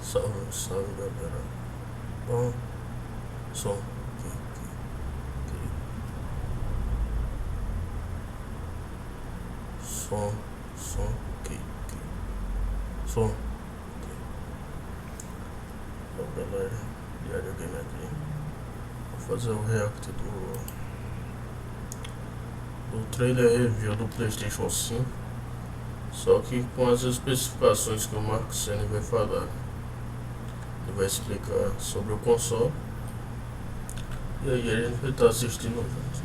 Salve, salve galera. Bom, som. Som, som. Bom galera, diário game aqui. Vou fazer o react do trailer review do PlayStation 5. Só que com as especificações que o Mark Cerny vai falar. Ele vai explicar sobre o console. E aí a gente vai estar assistindo junto.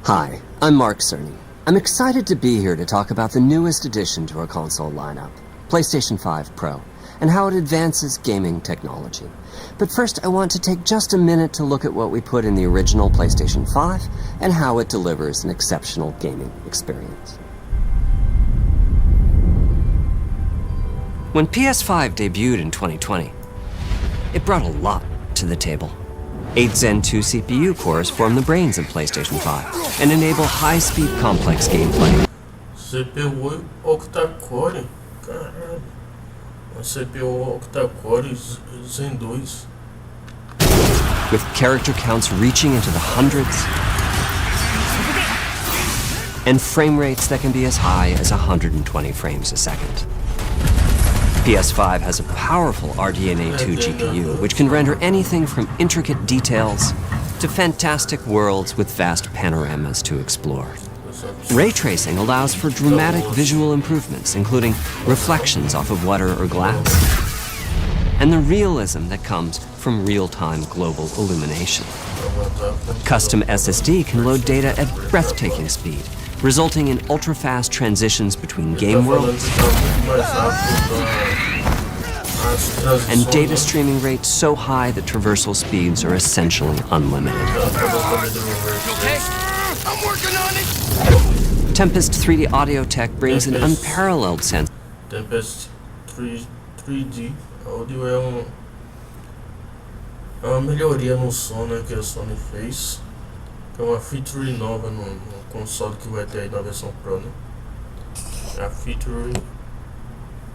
Hi, I'm Mark Cerny. I'm excited to be here to talk about the newest addition to our console lineup, PlayStation 5 Pro, and how it advances gaming technology. But first, I want to take just a minute to look at what we put in the original PlayStation 5 and how it delivers an exceptional gaming experience. When PS5 debuted in 2020, it brought a lot to the table. 8 Zen 2 CPU cores form the brains of PlayStation 5 and enable high-speed complex gameplay. CPU octa-core, caralho. Uma CPU octa-core Zen 2. With character counts reaching into the hundreds and frame rates that can be as high as 120 frames a second. PS5 has a powerful RDNA 2 GPU, which can render anything from intricate details to fantastic worlds with vast panoramas to explore. Ray tracing allows for dramatic visual improvements, including reflections off of water or glass, and the realism that comes from real-time global illumination. Custom SSD can load data at breathtaking speed, resulting in ultra-fast transitions between game worlds and data streaming rates so high that traversal speeds are essentially unlimited. I'm working on it. Tempest 3D audio tech brings an unparalleled sense. Tempest 3D Audio é uma melhoria no som, né, que a Sony fez. Que é uma feature nova no console que vai ter aí na versão Pro, né? É a feature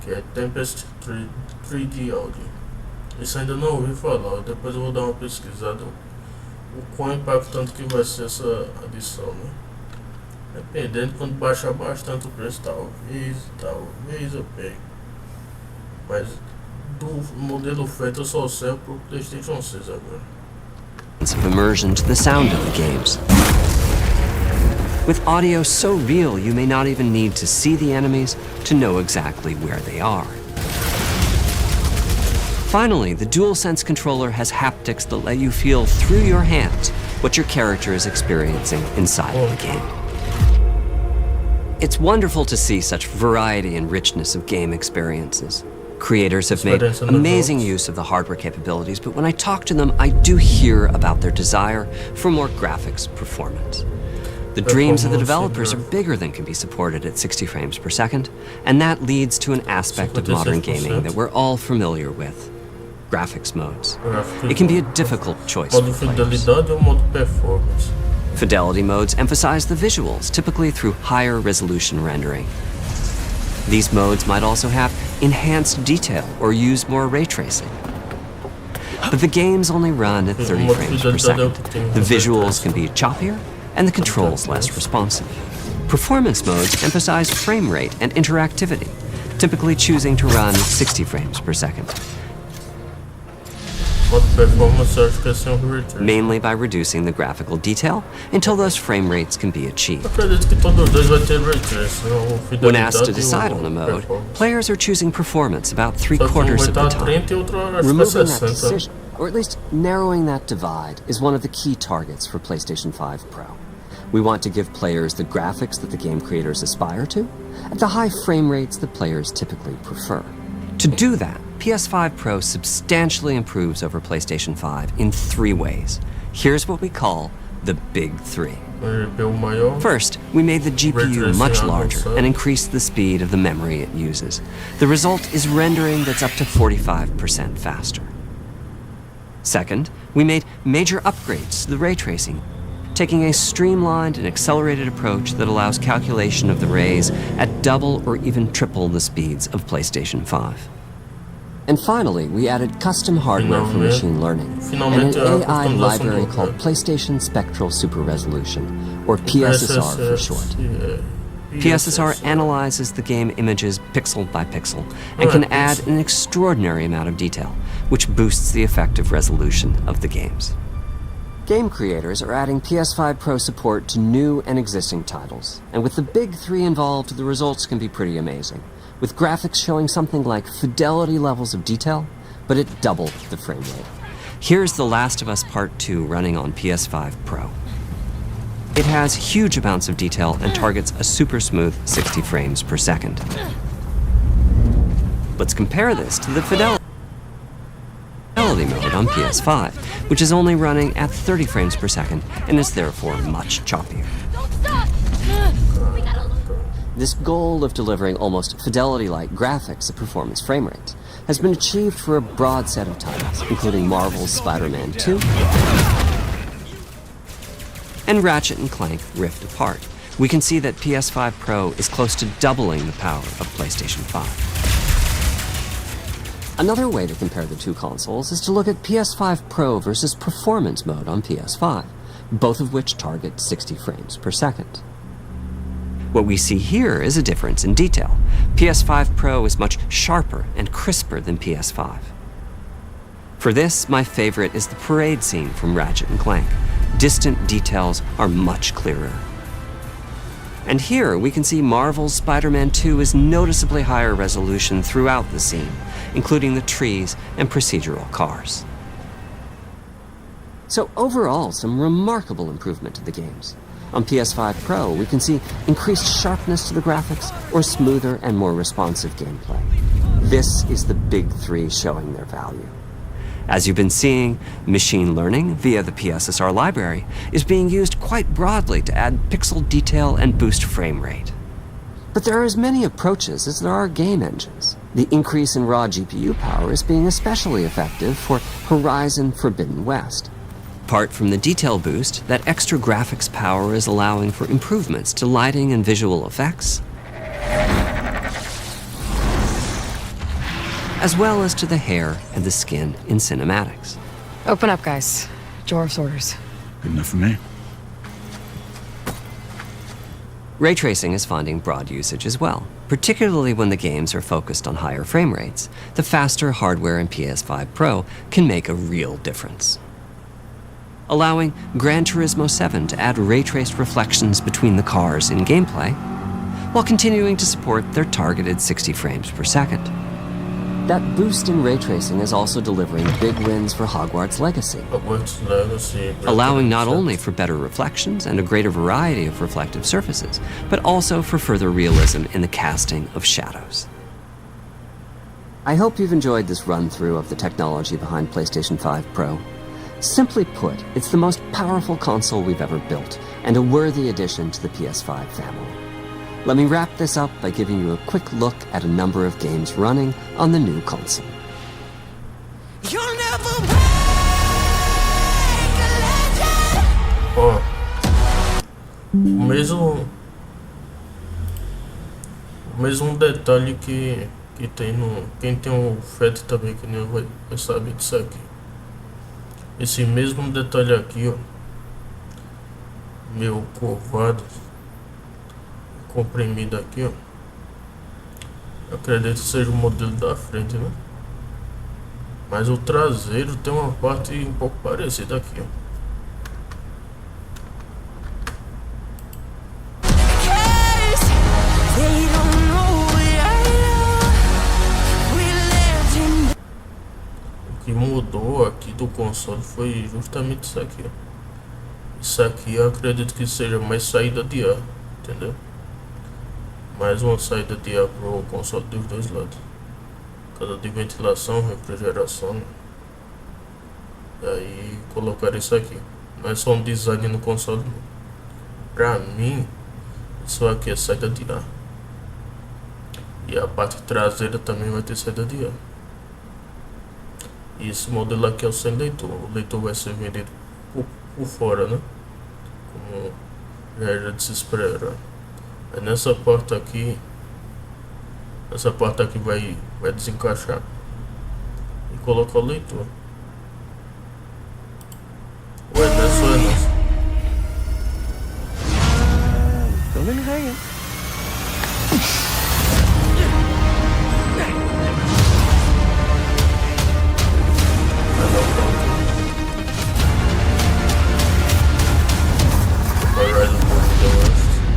que é Tempest 3D Audio. Isso ainda não ouvi falar, depois eu vou dar uma pesquisada o quão impactante que vai ser essa adição, né? Dependendo, quando baixar bastante o preço, talvez eu pegue. Mas do modelo feito eu só serve pro PlayStation 6 agora. Of immersion to the sound of the games. With audio so real, you may not even need to see the enemies to know exactly where they are. Finally, the DualSense controller has haptics that let you feel through your hands what your character is experiencing inside of the game. It's wonderful to see such variety and richness of game experiences. Creators have made amazing use of the hardware capabilities, but when I talk to them, I do hear about their desire for more graphics performance. The dreams of the developers are bigger than can be supported at 60 frames per second, and that leads to an aspect of modern gaming that we're all familiar with: graphics modes. It can be a difficult choice for players. Fidelity modes emphasize the visuals, typically through higher resolution rendering. These modes might also have enhanced detail or use more ray tracing. But the games only run at 30 frames per second. The visuals can be choppier and the controls less responsive. Performance modes emphasize frame rate and interactivity, typically choosing to run 60 frames per second. Mainly by reducing the graphical detail until those frame rates can be achieved. When asked to decide on a mode, players are choosing performance about 3/4 of the time. Removing that decision, or at least narrowing that divide, is one of the key targets for PlayStation 5 Pro. We want to give players the graphics that the game creators aspire to, at the high frame rates that players typically prefer. To do that, PS5 Pro substantially improves over PlayStation 5 in 3 ways. Here's what we call the Big 3. First, we made the GPU much larger and increased the speed of the memory it uses. The result is rendering that's up to 45% faster. Second, we made major upgrades to the ray tracing, taking a streamlined and accelerated approach that allows calculation of the rays at double or even triple the speeds of PlayStation 5. And finally, we added custom hardware for machine learning and an AI library called PlayStation Spectral Super Resolution, or PSSR for short. PSSR analyzes the game images pixel by pixel and can add an extraordinary amount of detail, which boosts the effective resolution of the games. Game creators are adding PS5 Pro support to new and existing titles, and with the big three involved, the results can be pretty amazing, with graphics showing something like fidelity levels of detail, but at double the frame rate. Here's The Last of Us Part 2 running on PS5 Pro. It has huge amounts of detail and targets a super smooth 60 frames per second. Let's compare this to the fidelity mode on PS5, which is only running at 30 frames per second and is therefore much choppier. This goal of delivering almost fidelity-like graphics at performance frame rates has been achieved for a broad set of titles, including Marvel's Spider-Man 2 and Ratchet & Clank Rift Apart. We can see that PS5 Pro is close to doubling the power of PlayStation 5. Another way to compare the two consoles is to look at PS5 Pro versus Performance mode on PS5, both of which target 60 frames per second. What we see here is a difference in detail. PS5 Pro is much sharper and crisper than PS5. For this, my favorite is the parade scene from Ratchet & Clank. Distant details are much clearer. And here we can see Marvel's Spider-Man 2 is noticeably higher resolution throughout the scene, including the trees and procedural cars. So overall, some remarkable improvement to the games. On PS5 Pro, we can see increased sharpness to the graphics or smoother and more responsive gameplay. This is the big three showing their value. As you've been seeing, machine learning via the PSSR library is being used quite broadly to add pixel detail and boost frame rate. But there are as many approaches as there are game engines. The increase in raw GPU power is being especially effective for Horizon Forbidden West. Apart from the detail boost, that extra graphics power is allowing for improvements to lighting and visual effects, as well as to the hair and the skin in cinematics. Open up, guys. Jorv's orders. Good enough for me. Ray tracing is finding broad usage as well, particularly when the games are focused on higher frame rates. The faster hardware in PS5 Pro can make a real difference, allowing Gran Turismo 7 to add ray-traced reflections between the cars in gameplay, while continuing to support their targeted 60 frames per second. That boost in ray tracing is also delivering big wins for Hogwarts Legacy, allowing not only for better reflections and a greater variety of reflective surfaces, but also for further realism in the casting of shadows. I hope you've enjoyed this run-through of the technology behind PlayStation 5 Pro. Simply put, it's the most powerful console we've ever built, and a worthy addition to the PS5 family. Let me wrap this up by giving you a quick look at a number of games running on the new console. You'll never break a legend. Ó, o mesmo detalhe que tem no... Quem tem o FAT também, que nem vai saber disso aqui. Esse mesmo detalhe aqui, ó, meu curvado, comprimido aqui, ó. Eu acredito que seja o modelo da frente, né? Mas o traseiro tem uma parte um pouco parecida aqui, ó. O que mudou aqui do console foi justamente isso aqui, ó. Isso aqui eu acredito que seja mais saída de ar, entendeu? Mais uma saída de ar pro console dos dois lados, cada de ventilação, refrigeração. E aí colocar isso aqui. Não é só um design no console, não. Pra mim, isso aqui é saída de ar. E a parte traseira também vai ter saída de ar. E esse modelo aqui é o sem leitor. O leitor vai ser vendido por fora, né? Como já era de se esperar. Aí nessa porta aqui vai desencaixar. colocar o leitor. Ué, não é só é nossa. Don't leave me hanging.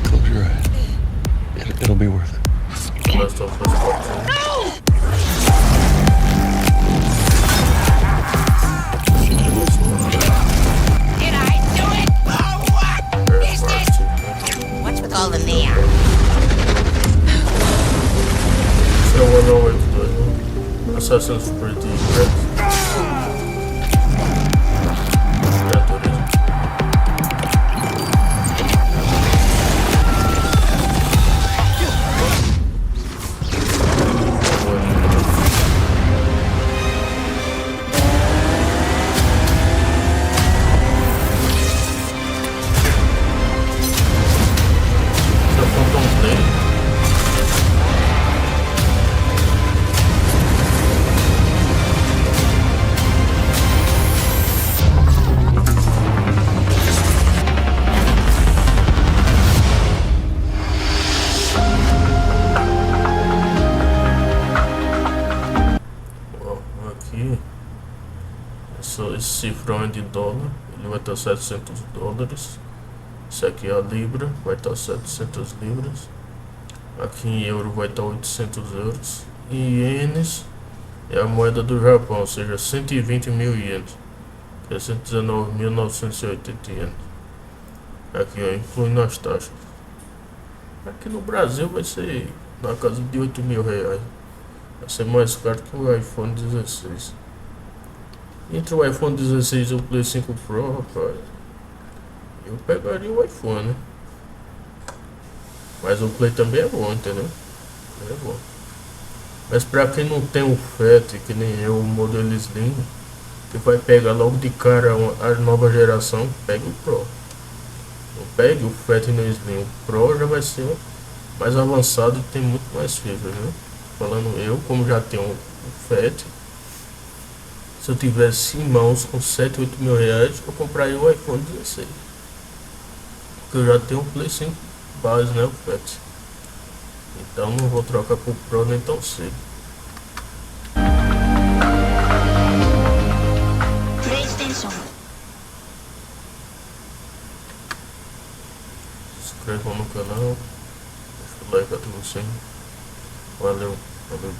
Close your eyes. It'll be worth it. Last of Us Part 2. Did I do it? Oh, what is this? What's with all the neon? Esse é o Alan Wake 2, né? Assassin's Creed Red. Esse cifrão é de dólar, ele vai estar $700. Isso aqui é a libra, vai estar 700 libras. Aqui em euro vai estar 800 euros. E ienes é a moeda do Japão, ou seja, 120 mil ienes, que é 119.980 ienes. Aqui ó, incluindo as taxas. Aqui no Brasil vai ser na casa de 8 mil reais. Vai ser mais caro que o iPhone 16. Entre o iPhone 16 e o Play 5 Pro, rapaz, eu pegaria o iPhone, né? Mas o Play também é bom, entendeu? É bom. Mas pra quem não tem o Fat, que nem eu, o modelo Slim, que vai pegar logo de cara a nova geração, pegue o Pro. Não pegue o Fat no Slim. O Pro já vai ser mais avançado e tem muito mais fibras, né? Falando eu, como já tenho o Fat, se eu tivesse em mãos com 7, 8 mil reais, eu compraria o iPhone 16. Porque eu já tenho o Play 5 base, né, o Fat. Então não vou trocar pro Pro nem tão cedo. PlayStation. Se inscrevam no canal, deixa o like, ativa o sininho. Valeu, valeu.